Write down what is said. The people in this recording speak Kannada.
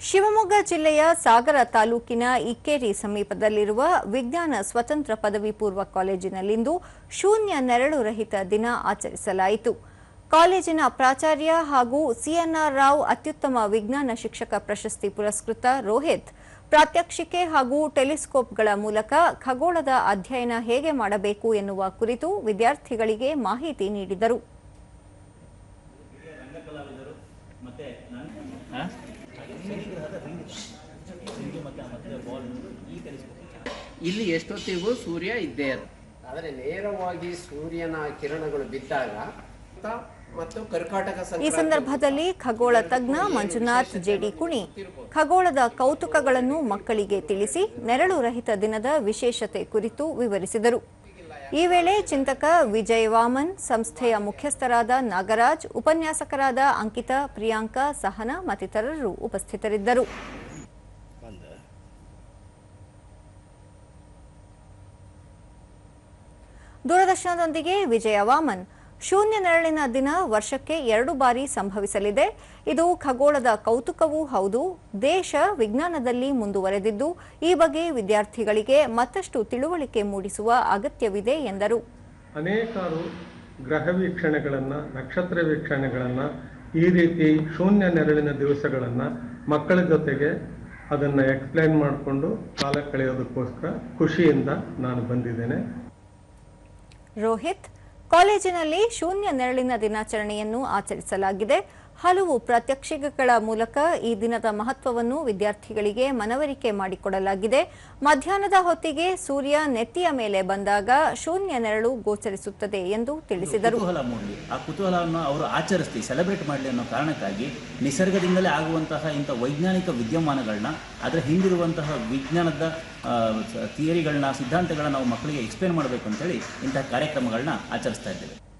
ಶಿವಮೊಗ್ಗ ಜಿಲ್ಲೆಯ ಸಾಗರ ತಾಲೂಕಿನ ಇಕ್ಕೇರಿ ಸಮೀಪದಲ್ಲಿರುವ ವಿಜ್ಞಾನ ಸ್ವತಂತ್ರ ಪದವಿ ಪೂರ್ವ ಕಾಲೇಜಿನಲ್ಲಿಂದು ಶೂನ್ಯ ನೆರಳು ರಹಿತ ದಿನ ಆಚರಿಸಲಾಯಿತು. ಕಾಲೇಜಿನ ಪ್ರಾಚಾರ್ಯ ಹಾಗೂ ಸಿಎನ್ಆರ್ ರಾವ್ ಅತ್ಯುತ್ತಮ ವಿಜ್ಞಾನ ಶಿಕ್ಷಕ ಪ್ರಶಸ್ತಿ ಪುರಸ್ಕೃತ ರೋಹಿತ್ ಪ್ರಾತ್ಯಕ್ಷಿಕೆ ಹಾಗೂ ಟೆಲಿಸ್ಕೋಪ್ಗಳ ಮೂಲಕ ಖಗೋಳದ ಅಧ್ಯಯನ ಹೇಗೆ ಮಾಡಬೇಕು ಎನ್ನುವ ಕುರಿತು ವಿದ್ಯಾರ್ಥಿಗಳಿಗೆ ಮಾಹಿತಿ ನೀಡಿದರು. ಇಲ್ಲಿ ಎಷ್ಟೊತ್ತಿಗೂ ಸೂರ್ಯ ಇದ್ದೇ ಆದರೆ ನೇರವಾಗಿ ಸೂರ್ಯನ ಕಿರಣಗಳು ಬಿದ್ದಾಗ ಮತ್ತು ಕರ್ಕಾಟಕ ಈ ಸಂದರ್ಭದಲ್ಲಿ ಖಗೋಳ ತಜ್ಞ ಮಂಜುನಾಥ್ ಜೆಡಿ ಕುಣಿ ಖಗೋಳದ ಕೌತುಕಗಳನ್ನು ಮಕ್ಕಳಿಗೆ ತಿಳಿಸಿ ನೆರಳು ರಹಿತ ದಿನದ ವಿಶೇಷತೆ ಕುರಿತು ವಿವರಿಸಿದರು. ಈ ವೇಳೆ ಚಿಂತಕ ವಿಜಯ್ ವಾಮನ್, ಸಂಸ್ಥೆಯ ಮುಖ್ಯಸ್ಥರಾದ ನಾಗರಾಜ್, ಉಪನ್ಯಾಸಕರಾದ ಅಂಕಿತಾ, ಪ್ರಿಯಾಂಕಾ, ಸಹನಾ ಮತ್ತಿತರರು ಉಪಸ್ಥಿತರಿದ್ದರು. ದೂರದರ್ಶನದೊಂದಿಗೆ ವಿಜಯ ವಾಮನ್, ಶೂನ್ಯ ನೆರಳಿನ ದಿನ ವರ್ಷಕ್ಕೆ 2 ಬಾರಿ ಸಂಭವಿಸಲಿದೆ. ಇದು ಖಗೋಳದ ಕೌತುಕವೂ ಹೌದು. ದೇಶ ವಿಜ್ಞಾನದಲ್ಲಿ ಮುಂದುವರೆದಿದ್ದು ಈ ಬಗ್ಗೆ ವಿದ್ಯಾರ್ಥಿಗಳಿಗೆ ಮತ್ತಷ್ಟು ತಿಳುವಳಿಕೆ ಮೂಡಿಸುವ ಅಗತ್ಯವಿದೆ ಎಂದರು. ಅನೇಕಾರು ಗ್ರಹ ವೀಕ್ಷಣೆಗಳನ್ನು, ನಕ್ಷತ್ರ ವೀಕ್ಷಣೆಗಳನ್ನು, ಈ ರೀತಿ ಶೂನ್ಯ ನೆರಳಿನ ದಿವಸಗಳನ್ನು ಮಕ್ಕಳ ಜೊತೆಗೆ ಅದನ್ನು ಎಕ್ಸ್ಪ್ಲೈನ್ ಮಾಡಿಕೊಂಡು ಕಾಲ ಕಳೆಯೋದಕ್ಕೋಸ್ಕರ ಖುಷಿಯಿಂದ ನಾನು ಬಂದಿದ್ದೇನೆ. ರೋಹಿತ್, ಕಾಲೇಜಿನಲ್ಲಿ ಶೂನ್ಯ ನೆರಳಿನ ದಿನಾಚರಣೆಯನ್ನು ಆಚರಿಸಲಾಗಿದೆ. ಹಲವು ಪ್ರಾತ್ಯಕ್ಷಿಕೆಗಳ ಮೂಲಕ ಈ ದಿನದ ಮಹತ್ವವನ್ನು ವಿದ್ಯಾರ್ಥಿಗಳಿಗೆ ಮನವರಿಕೆ ಮಾಡಿಕೊಡಲಾಗಿದೆ. ಮಧ್ಯಾಹ್ನದ ಹೊತ್ತಿಗೆ ಸೂರ್ಯ ನೆತ್ತಿಯ ಮೇಲೆ ಬಂದಾಗ ಶೂನ್ಯ ನೆರಳು ಗೋಚರಿಸುತ್ತದೆ ಎಂದು ತಿಳಿಸಿದರು. ಆ ಕುತೂಹಲವನ್ನು ಅವರು ಆಚರಿಸ್ತಿ ಸೆಲೆಬ್ರೇಟ್ ಮಾಡಲಿ ಅನ್ನೋ ಕಾರಣಕ್ಕಾಗಿ ನಿಸರ್ಗದಿಂದಲೇ ಆಗುವಂತಹ ಇಂಥ ವೈಜ್ಞಾನಿಕ ವಿದ್ಯಮಾನಗಳನ್ನ, ಅದರ ಹಿಂದಿರುವಂತಹ ವಿಜ್ಞಾನದ ಥಿಯರಿಗಳನ್ನ, ಸಿದ್ಧಾಂತಗಳನ್ನ ನಾವು ಮಕ್ಕಳಿಗೆ ಎಕ್ಸ್ಪ್ಲೇನ್ ಮಾಡಬೇಕು ಅಂತೇಳಿ ಇಂತಹ ಕಾರ್ಯಕ್ರಮಗಳನ್ನ ಆಚರಿಸ್ತಾ ಇದ್ದೇವೆ.